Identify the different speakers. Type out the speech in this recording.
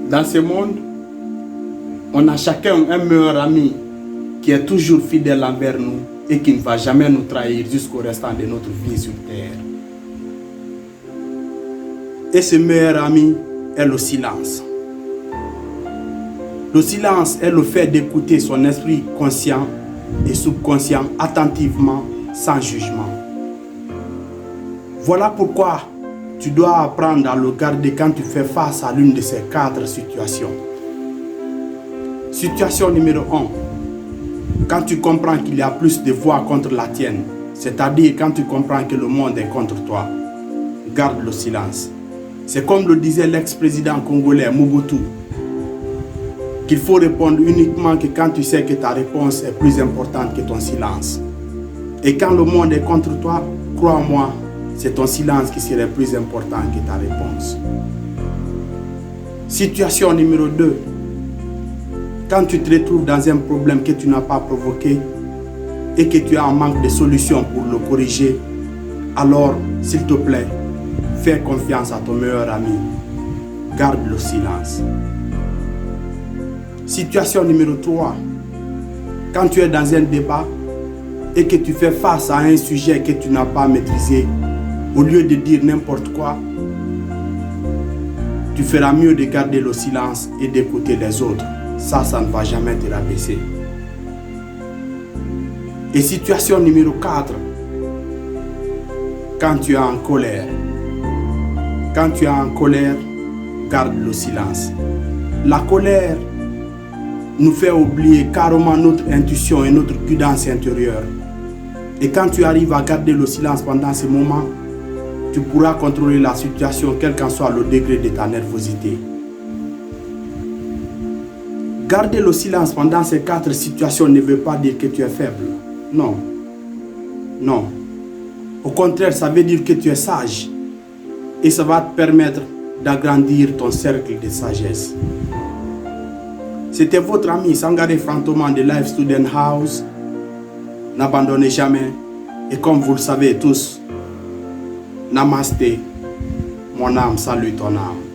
Speaker 1: Dans ce monde, on a chacun un meilleur ami qui est toujours fidèle envers nous et qui ne va jamais nous trahir jusqu'au restant de notre vie sur terre. Et ce meilleur ami est le silence. Le silence est le fait d'écouter son esprit conscient et subconscient attentivement, sans jugement. Voilà pourquoi tu dois apprendre à le garder quand tu fais face à l'une de ces 4 situations. Situation numéro 1. Quand tu comprends qu'il y a plus de voix contre la tienne, c'est-à-dire quand tu comprends que le monde est contre toi, garde le silence. C'est comme le disait l'ex-président congolais Mobutu, qu'il faut répondre uniquement que quand tu sais que ta réponse est plus importante que ton silence. Et quand le monde est contre toi, crois-moi, c'est ton silence qui serait plus important que ta réponse. Situation numéro 2. Quand tu te retrouves dans un problème que tu n'as pas provoqué et que tu as un manque de solution pour le corriger, alors, s'il te plaît, fais confiance à ton meilleur ami. Garde le silence. Situation numéro 3. Quand tu es dans un débat et que tu fais face à un sujet que tu n'as pas maîtrisé, au lieu de dire n'importe quoi, tu feras mieux de garder le silence et d'écouter les autres. Ça ne va jamais te rabaisser. Et situation numéro 4. Quand tu es en colère. Quand tu es en colère, garde le silence. La colère nous fait oublier carrément notre intuition et notre prudence intérieure. Et quand tu arrives à garder le silence pendant ce moment, tu pourras contrôler la situation quel qu'en soit le degré de ta nervosité. Garder le silence pendant ces 4 situations ne veut pas dire que tu es faible. Non. Non. Au contraire, ça veut dire que tu es sage. Et ça va te permettre d'agrandir ton cercle de sagesse. C'était votre ami Sangaré Fantoman de Life Student House. N'abandonnez jamais. Et comme vous le savez tous, Namasté, mon âme salue ton âme.